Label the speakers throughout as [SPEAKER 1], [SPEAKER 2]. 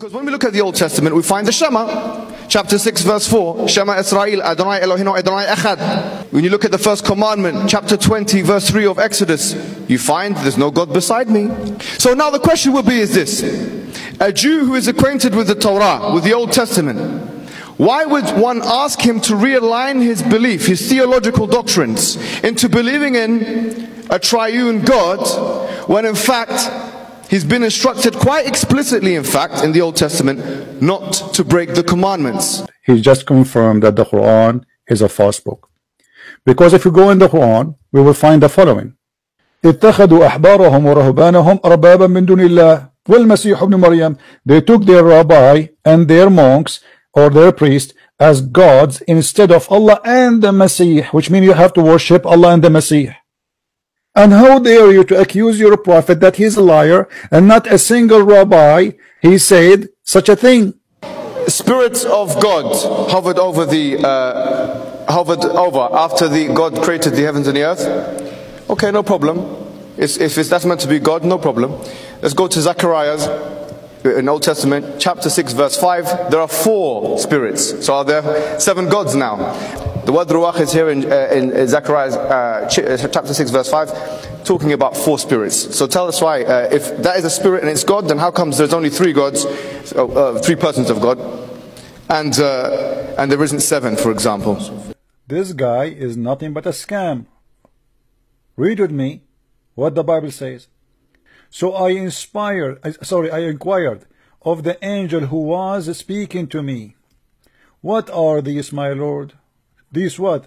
[SPEAKER 1] Because when we look at the Old Testament, we find the Shema, chapter 6, verse 4. Shema Israel, Adonai Eloheinu, Adonai Echad. When you look at the first commandment, chapter 20, verse 3 of Exodus, you find there's no God beside me. So now the question will be is this. A Jew who is acquainted with the Torah, with the Old Testament, why would one ask him to realign his belief, his theological doctrines, into believing in a triune God, when in fact he's been instructed quite explicitly, in fact, in the Old Testament, not to break the commandments?
[SPEAKER 2] He just confirmed that the Qur'an is a false book. Because if you go in the Qur'an, we will find the following. اتخذوا أحبارهم ورهبانهم أربابا من دون الله والمسيح ابن مريم. They took their rabbi and their monks or their priest as gods instead of Allah and the Messiah, which means you have to worship Allah and the Messiah. And how dare you to accuse your prophet that he's a liar, and not a single rabbi he said such a thing.
[SPEAKER 1] Spirits of God hovered over after God created the heavens and the earth. Okay, no problem. If that's meant to be God, no problem. Let's go to Zechariah's in Old Testament, chapter 6, verse 5. There are 4 spirits. So are there 7 gods now? The word ruach is here in Zechariah's chapter 6, verse 5, talking about 4 spirits. So tell us why, if that is a spirit and it's God, then how comes there's only 3 gods, 3 persons of God, and there isn't 7, for example?
[SPEAKER 2] This guy is nothing but a scam. Read with me what the Bible says. So I inquired of the angel who was speaking to me, what are these, my Lord? These what?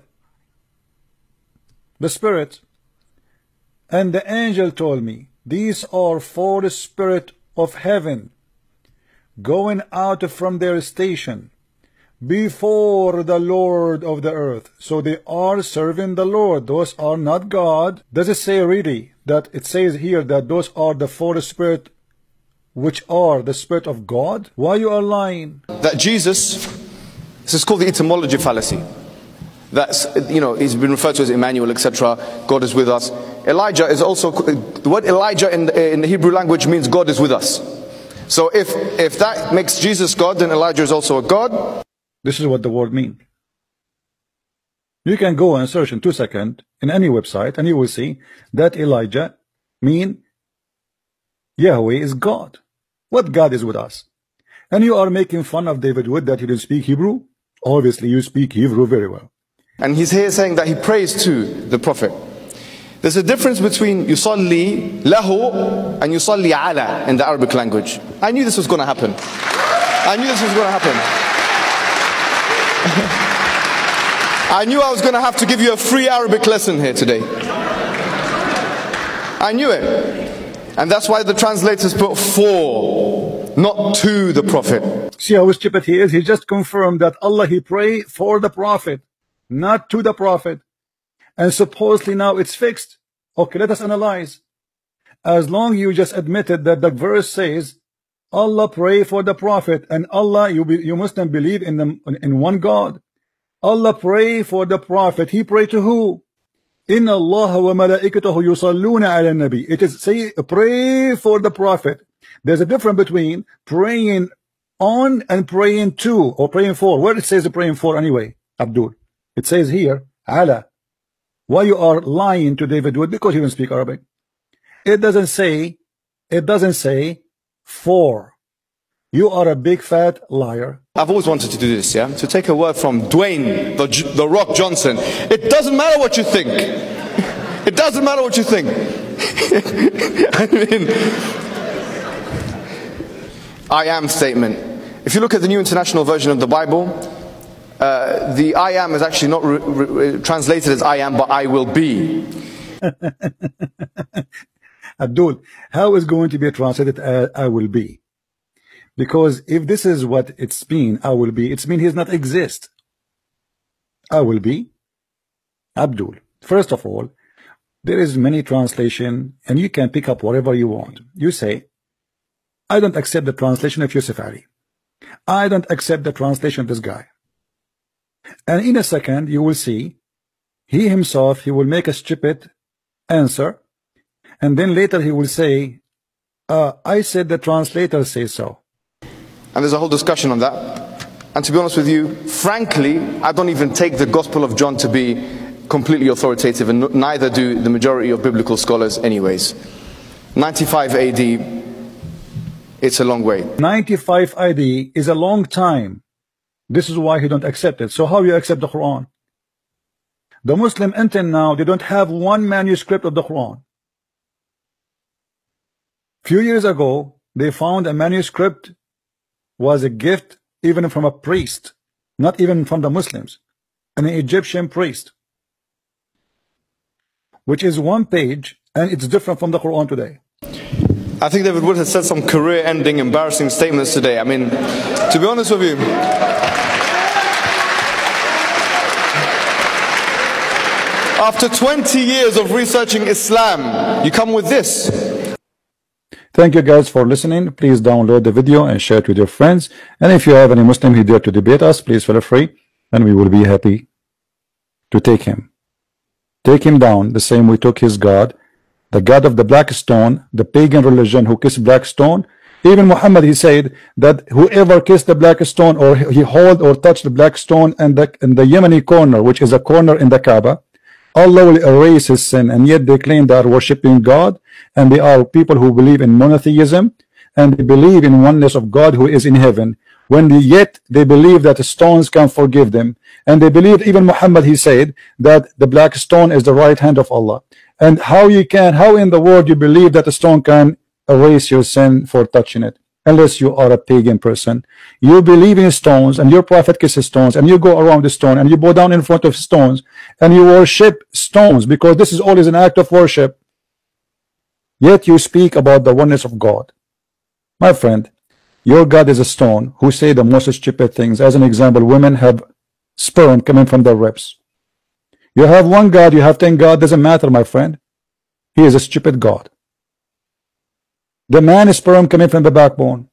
[SPEAKER 2] The spirits. And the angel told me, these are 4 spirits of heaven going out from their station before the Lord of the earth. So they are serving the Lord. Those are not God. Does it say really that it says here that those are the 4 spirits which are the spirit of God? Why you are lying?
[SPEAKER 1] That Jesus, this is called the etymology fallacy. That's, you know, he's been referred to as Emmanuel, etc. God is with us. Elijah is also, the word Elijah in the Hebrew language means God is with us. So if that makes Jesus God, then Elijah is also a God.
[SPEAKER 2] This is what the word means. You can go and search in 2 seconds in any website and you will see that Elijah mean Yahweh is God. What God is with us? And you are making fun of David Wood that he didn't speak Hebrew. Obviously you speak Hebrew very well.
[SPEAKER 1] And he's here saying that he prays to the Prophet. There's a difference between yusalli lahu and yusalli ala in the Arabic language. I knew this was going to happen. I knew this was going to happen. I knew I was going to have to give you a free Arabic lesson here today. I knew it. And that's why the translators put 4, not to the Prophet.
[SPEAKER 2] See how stupid he is? He just confirmed that Allah, he pray for the Prophet, not to the Prophet. And supposedly now it's fixed. Okay, let us analyze. As long you just admitted that the verse says Allah pray for the Prophet, and Allah, you Muslim believe in one God. Allah pray for the Prophet. He pray to who? Inna Allah wa malaikatahu yusalluna ala nabi. It is say pray for the Prophet. There's a difference between praying on and praying to, or praying for. Where it says praying for anyway, Abdul? It says here ala. Why you are lying to David Wood? Because you don't speak Arabic. It doesn't say for. You are a big fat liar.
[SPEAKER 1] I've always wanted to do this, yeah? To take a word from Dwayne, the Rock Johnson. It doesn't matter what you think. It doesn't matter what you think. I mean, I am statement. If you look at the New International Version of the Bible, the I am is actually not translated as I am, but I will be.
[SPEAKER 2] Abdul, how is going to be translated as I will be? Because if this is what it's mean, I will be, it's mean he does not exist. I will be. Abdul, first of all, there is many translation and you can pick up whatever you want. You say, I don't accept the translation of Yusuf Ali. I don't accept the translation of this guy. And in a second, you will see, he himself, he will make a stupid answer. And then later he will say, I said the translator says so.
[SPEAKER 1] And there's a whole discussion on that. And to be honest with you, frankly, I don't even take the Gospel of John to be completely authoritative, and neither do the majority of biblical scholars anyways. 95 AD, it's a long way.
[SPEAKER 2] 95 AD is a long time. This is why he don't accept it. So how you accept the Quran? The Muslim until now, they don't have one manuscript of the Quran. Few years ago, they found a manuscript was a gift even from a priest, not even from the Muslims, an Egyptian priest, which is one page, and it's different from the Quran today.
[SPEAKER 1] I think David Wood has said some career-ending, embarrassing statements today. I mean, to be honest with you, after 20 years of researching Islam, you come with this.
[SPEAKER 2] Thank you guys for listening. Please download the video and share it with your friends. And if you have any Muslim who dare to debate us, please feel free, and we will be happy to take him. Take him down the same we took his God, the God of the black stone, the pagan religion who kissed black stone. Even Muhammad, he said that whoever kissed the black stone, or he hold or touched the black stone and the Yemeni corner, which is a corner in the Kaaba, Allah will erase his sin. And yet they claim they are worshiping God, and they are people who believe in monotheism, and they believe in oneness of God who is in heaven, when yet they believe that the stones can forgive them. And they believe, even Muhammad, he said that the black stone is the right hand of Allah. And how in the world you believe that the stone can erase your sin for touching it, unless you are a pagan person? You believe in stones, and your prophet kisses stones, and you go around the stone, and you bow down in front of stones, and you worship stones, because this is always an act of worship. Yet you speak about the oneness of God. My friend, your God is a stone who say the most stupid things. As an example, women have sperm coming from their ribs. You have one God, you have 10 God, doesn't matter, my friend. He is a stupid God. The man is sperm coming from the backbone.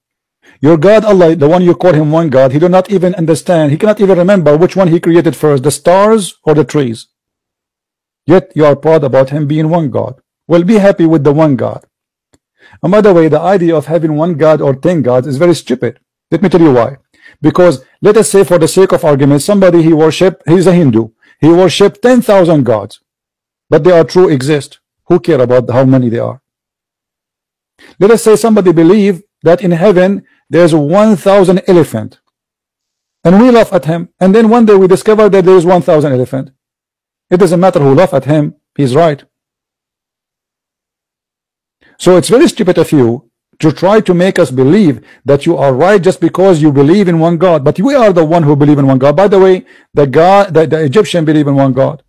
[SPEAKER 2] Your God, Allah, the one you call him one God, he do not even understand. He cannot even remember which one he created first, the stars or the trees. Yet you are proud about him being one God. Well, be happy with the one God. And by the way, the idea of having one God or 10 gods is very stupid. Let me tell you why. Because let us say, for the sake of argument, somebody he's a Hindu. He worshipped 10,000 gods, but they are true, exist. Who care about how many they are? Let us say somebody believe that in heaven there's 1,000 elephant, and we laugh at him, and then one day we discover that there is 1,000 elephant. It doesn't matter who laugh at him, he's right. So it's very stupid of you to try to make us believe that you are right just because you believe in one God. But we are the one who believe in one God. By the way, the Egyptian believe in one God.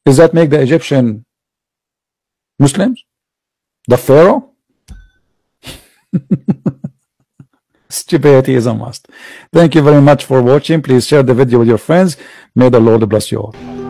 [SPEAKER 2] Does that make the Egyptian Muslims? The Pharaoh? Stupidity is a must. Thank you very much for watching. Please share the video with your friends. May the Lord bless you all.